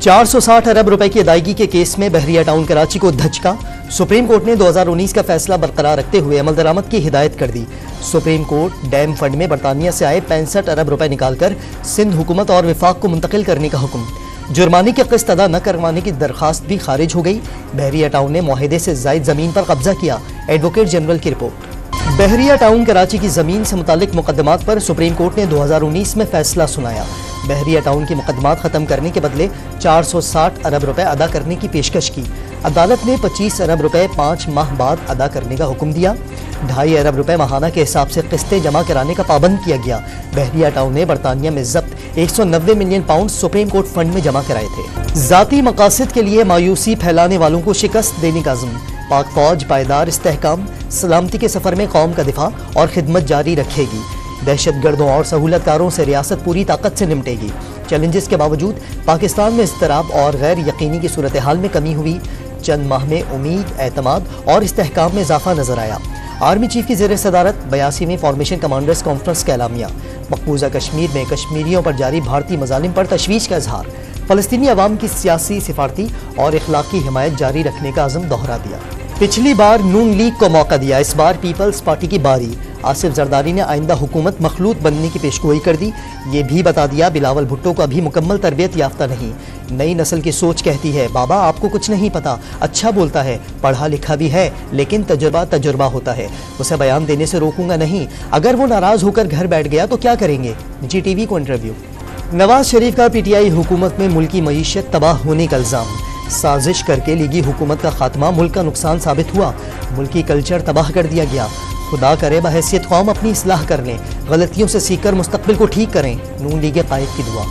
460 अरब रुपए की अदायगी के केस में बहरिया टाउन कराची को धचका। सुप्रीम कोर्ट ने 2019 का फैसला बरकरार रखते हुए अमल दरामद की हिदायत कर दी। सुप्रीम कोर्ट डैम फंड में बरतानिया से आए 65 अरब रुपए निकालकर सिंध हुकूमत और विफाक को मुंतकिल करने का हुक्म। जुर्माने की किस्त अदा न करवाने की दरखास्त भी खारिज हो गई। बहरिया टाउन ने मुआहिदे से जायद जमीन पर कब्जा किया। एडवोकेट जनरल की रिपोर्ट। बहरिया टाउन कराची की जमीन से मुतालिक मुकदमात पर सुप्रीम कोर्ट ने 2019 में फैसला सुनाया। बहरिया टाउन के मुकदमात खत्म करने के बदले 460 अरब रुपए अदा करने की पेशकश की। अदालत ने 25 अरब रुपए 5 माह बाद अदा करने का हुक्म दिया। 2.5 अरब रुपए माहाना के हिसाब से किस्तें जमा कराने का पाबंद किया गया। बहरिया टाउन ने बरतानिया में जब्त 190 million pound supreme court fund में जमा कराए थे। जाती मकासद के लिए मायूसी फैलाने वालों को शिकस्त देने का अज़्म। पाक फौज पायदार इस्तेहकाम, सलामती के सफर में कौम का दिफा और खिदमत जारी रखेगी। दहशतगर्दों और सहूलतकारों से रियासत पूरी ताकत से निपटेगी। चैलेंजेस के बावजूद पाकिस्तान में इज़्तिराब और गैर यकीनी की सूरत हाल में कमी हुई। चंद माह में उम्मीद, एतमाद और इस्तेहकाम में इजाफा नजर आया। आर्मी चीफ की ज़ेर सदारत 82वीं फॉर्मेशन कमांडर्स कॉन्फ्रेंस का एलामिया। मकबूजा कश्मीर में कश्मीरियों पर जारी भारतीय मजालिम पर तशवीश का इजहार। फलस्तीनी अवाम की सियासी, सिफारती और इखलाकी हिमायत जारी रखने का अज़म दोहरा दिया। पिछली बार नून लीग को मौका दिया, इस बार पीपल्स पार्टी की बारी। आसिफ जरदारी ने आइंदा हुकूमत मखलूत बनने की पेशगोई कर दी। ये भी बता दिया बिलावल भुट्टो को अभी मुकम्मल तरबियत याफ्ता नहीं। नई नस्ल की सोच कहती है बाबा आपको कुछ नहीं पता, अच्छा बोलता है, पढ़ा लिखा भी है, लेकिन तजुर्बा होता है। उसे बयान देने से रोकूंगा नहीं, अगर वो नाराज होकर घर बैठ गया तो क्या करेंगे। निजी टीवी को इंटरव्यू। नवाज शरीफ का पीटीआई हुकूमत में मुल्की मईशत तबाह होने का इल्जाम। साजिश करके लीगी हुकूमत का खात्मा मुल्क का नुकसान साबित हुआ। मुल्की कल्चर तबाह कर दिया गया। खुदा करे बहैसियत कौम अपनी इस्लाह कर लें, गलतियों से सीखकर मुस्तकबिल को ठीक करें। नून लीग कायद की दुआ।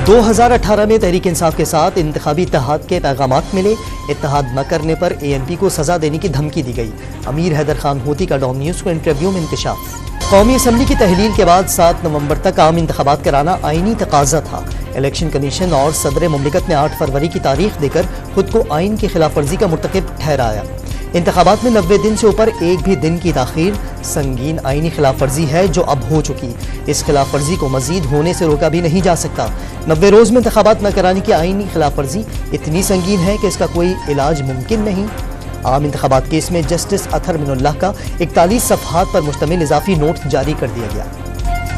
2018 में तहरीक इंसाफ के साथ इंतखाबी इत्तेहाद के पैगामात मिले। इत्तेहाद न करने पर ANP को सजा देने की धमकी दी गई। अमीर हैदर खान होती का डॉन न्यूज़ को इंटरव्यू में इंकशाफ। कौमी असम्बली की तहलील के बाद 7 नवंबर तक आम इंतखाबात कराना आईनी तकाजा था। इलेक्शन कमीशन और सदर मुमलिकत ने 8 फरवरी की तारीख देकर खुद को आइन की खिलाफ वर्जी का मुर्तकिब ठहराया। इंतखाबात में 90 दिन से ऊपर एक भी दिन की ताखीर संगीन आइनी खिलाफ वर्जी है जो अब हो चुकी। इस खिलाफ वर्जी को मजीद होने से रोका भी नहीं जा सकता। 90 रोज में इंतखाबात न कराने की आइनी खिलाफ वर्जी इतनी संगीन है कि इसका कोई इलाज मुमकिन नहीं। आम इंतखाबात केस में जस्टिस अतहर मिनुल्लाह का 41 सफ़हात पर मुश्तमिल इजाफी नोट जारी कर दिया गया।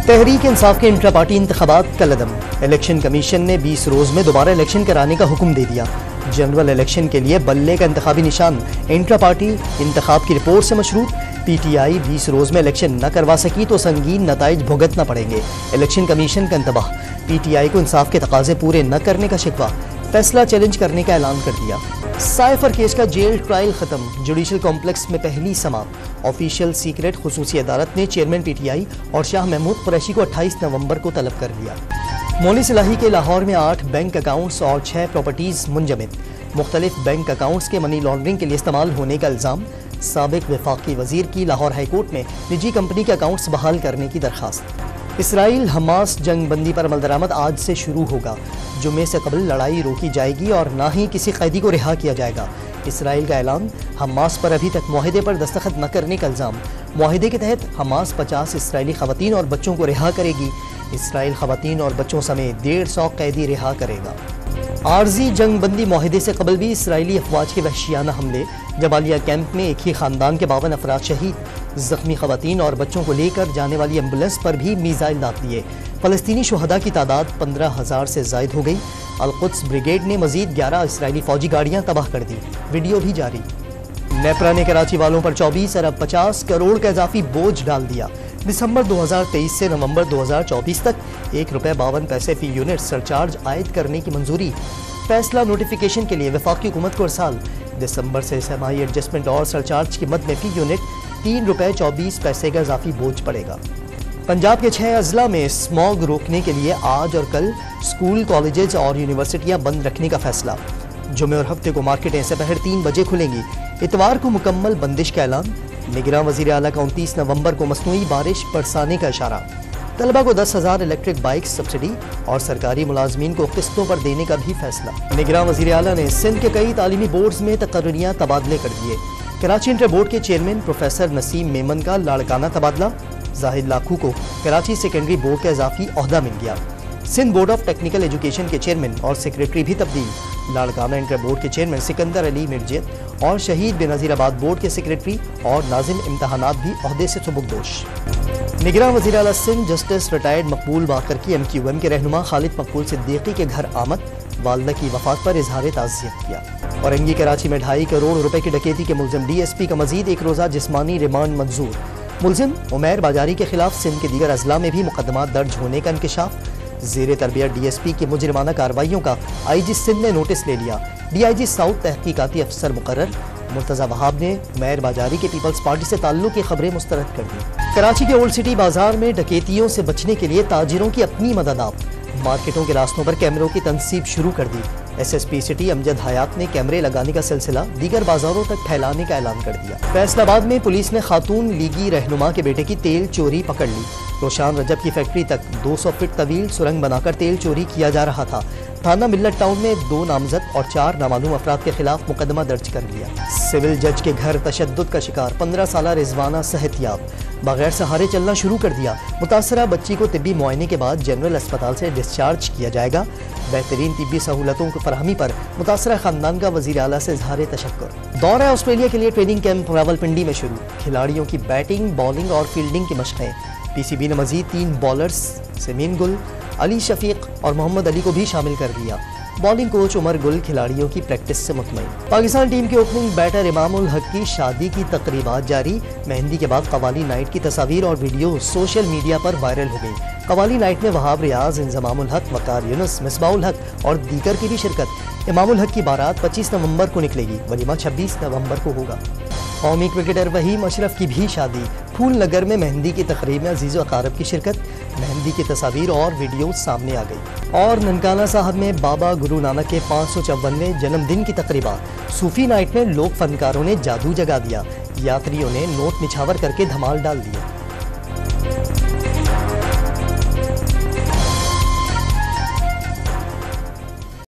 तहरीक इंसाफ के इंट्रा पार्टी इंतखाबात कलअदम। इलेक्शन कमीशन ने 20 रोज में दोबारा इलेक्शन कराने का हुक्म दे दिया। जनरल इलेक्शन के लिए बल्ले का इंतखाबी निशान इंट्रा पार्टी इंतखाब की रिपोर्ट से मशरूत। PTI 20 रोज में इलेक्शन न करवा सकी तो संगीन नताइज भुगतना पड़ेंगे। इलेक्शन कमीशन का इंतबाह। PTI को इंसाफ के तकाजे पूरे न करने का शिकवा। फैसला चैलेंज करने का ऐलान कर दिया। साइफर केस का जेल ट्रायल खत्म। जुडिशल कॉम्प्लेक्स में पहली समाअत। ऑफिशियल सीक्रेट खुसूसी अदालत ने चेयरमैन PTI और शाह महमूद कुरैशी को 28 नवंबर को तलब कर लिया। मौली सिलाही के लाहौर में 8 बैंक अकाउंट्स और 6 प्रॉपर्टीज मुंजमद। मुख्तलिफ बैंक अकाउंट्स के मनी लॉन्ड्रिंग के लिए इस्तेमाल होने का इल्ज़ाम। साबिक वफाकी वजीर की लाहौर हाईकोर्ट में निजी कंपनी के अकाउंट्स बहाल करने की दरखास्त। इसराइल हमास जंग बंदी पर अमल दरामद आज से शुरू होगा। जुमे से कबल लड़ाई रोकी जाएगी और ना ही किसी कैदी को रिहा किया जाएगा। इसराइल का ऐलान। हमास पर अभी तक मुआहिदे पर दस्तखत न करने का इल्ज़ाम। मुआहिदे के तहत हमास 50 इसराइली खवातीन और बच्चों को रिहा करेगी। इसराइल खवातीन और बच्चों समेत 150 कैदी रिहा करेगा। आर्जी जंग बंदी मुआहिदे से कबल भी इसराइली अफवाज के वहशियाना हमले। जबालिया कैंप में एक ही खानदान के 52 अफराद शहीद। जख्मी खवातीन और बच्चों को लेकर जाने वाली एम्बुलेंस पर भी मिसाइल दाग दिए। फलस्तीनी शुहदा की तादाद 15,000 से जायद हो गई। अल-कुद्स ब्रिगेड ने मजीद 11 इसराइली फौजी गाड़ियां तबाह कर दी। वीडियो भी जारी। नेपरा ने कराची वालों पर 24 अरब 50 करोड़ का इजाफी बोझ डाल दिया। दिसंबर 2023 से नवंबर 2024 तक ₹1.52 फी यूनिट सरचार्ज आयद करने की मंजूरी। फैसला नोटिफिकेशन के लिए वफाकी हुकूमत को अरसाल। दिसंबर से समाई एडजस्टमेंट और सरचार्ज की मद में फी यूनिट ₹3.24 का इजाफी बोझ पड़ेगा। पंजाब के 6 अजला में स्मॉग रोकने के लिए आज और कल स्कूल, कॉलेजेस और यूनिवर्सिटियां बंद रखने का फैसला। जुमे और हफ्ते को मार्केटें दोपहर 3 बजे खुलेंगी। इतवार को मुकम्मल बंदिश का ऐलान। निगरान वज़ीर आला का 29 नवंबर को मसनूई बारिश बरसाने का इशारा। तलबा को 10,000 इलेक्ट्रिक बाइक सब्सिडी और सरकारी मुलाजमीन को किस्तों पर देने का भी फैसला। निगरान वज़ीर आला ने सिंध के कई तालीमी बोर्ड्स में तकर्रियाँ तबादले कर दिए। कराची इंटर बोर्ड के चेयरमैन प्रोफेसर नसीम मेमन का लाड़काना तबादला। जाहिद लाखू को कराची सेकेंडरी बोर्ड का इजाफी ओहदा मिल गया। Sindh board of technical education के चेयरमैन और सेक्रेटरी भी तब्दील। लाड़काना इंटर बोर्ड के चेयरमैन सिकंदर अली मिर्जियत और शहीद बेनज़ीराबाद बोर्ड के सेक्रेटरी और नाज़िम इम्तहानात भी ओहदे से सुबुकदोश। निगरान वज़ीर आला सिंध जस्टिस रिटायर्ड मकबूल बाकर की MQM के रहनुमा खालिद मकबूल सिद्दीकी के घर आमद, वालदा की वफात पर इजहार ताज़ियत किया। औरंगी कराची में 2.5 करोड़ रुपए की डकैती के मुलजिम DSP का मजीद एक रोज़ा जिस्मानी रिमांड मंजूर। मुलजिम उमैर बाजारी के खिलाफ सिंध के दीगर अजला में भी मुकदमा दर्ज होने का इंकशाफ। ज़ेर तरबियत DSP की मुजरिमाना कार्रवाइयों का IG सिंध ने नोटिस ले लिया। DIG साउथ तहकीकाती अफसर मुकर्रर। मुर्तज़ा वहाब ने उमैर बाजारी के पीपल्स पार्टी से ताल्लुक़ की खबरें मुस्तरद कर दी। कराची के ओल्ड सिटी बाजार में डकैतियों से बचने के लिए ताजिरों की अपनी मदद आप। मार्केटों के रास्तों पर कैमरों की तनसीब शुरू कर दी। SSP सिटी अमजद हयात ने कैमरे लगाने का सिलसिला दीगर बाजारों तक फैलाने का ऐलान कर दिया। फैसलाबाद में पुलिस ने खातून लीगी रहनुमा के बेटे की तेल चोरी पकड़ ली। रोशान रजब की फैक्ट्री तक 200 फीट तवील सुरंग बनाकर तेल चोरी किया जा रहा था। थाना मिल्लत टाउन में 2 नामजद और 4 नामालूम अफराद के खिलाफ मुकदमा दर्ज कर लिया। सिविल जज के घर तशद्दुद का शिकार 15 साला रिजवाना सेहतियाब, बगैर सहारे चलना शुरू कर दिया। मुतासरा बच्ची को तिब्बी मुआयने के बाद जनरल अस्पताल से डिस्चार्ज किया जाएगा। बेहतरीन तिब्बी सहूलतों की फराहमी पर मुतासरा खानदान का वज़ीर आला से इज़हार तशक्कुर। दौरा ऑस्ट्रेलिया के लिए ट्रेनिंग कैंप रावलपिंडी में शुरू। खिलाड़ियों की बैटिंग, बॉलिंग और फील्डिंग की मशक़ें। PCB ने मजीद 3 बॉलर्स समीन गुल, अली शफीक और मोहम्मद अली को भी शामिल कर लिया। बॉलिंग कोच उमर गुल खिलाड़ियों की प्रैक्टिस से मुतमईन। पाकिस्तान टीम के ओपनिंग बैटर इमामुल हक की शादी की तकरीबात जारी। मेहंदी के बाद कवाली नाइट की तस्वीर और वीडियो सोशल मीडिया पर वायरल हो गई। कवाली नाइट में वहाब रियाज, इंजमामुल हक, वकार यूनुस, मिसबाउल हक और दीगर की भी शिरकत। इमामुल हक की बारात 25 नवंबर को निकलेगी। वलीमा 26 नवंबर को होगा। कौमी क्रिकेटर वहीम अशरफ की भी शादी। फूल नगर में मेहंदी की तकरीब में अजीज़ व अकारब की शिरकत। मेहंदी की तस्वीर और वीडियो सामने आ गई। और ननकाना साहब में बाबा गुरु नानक के 554वें जन्मदिन की तकरीबात। सूफी नाइट में लोक फनकारों ने जादू जगा दिया। यात्रियों ने नोट निछावर करके धमाल डाल दिए।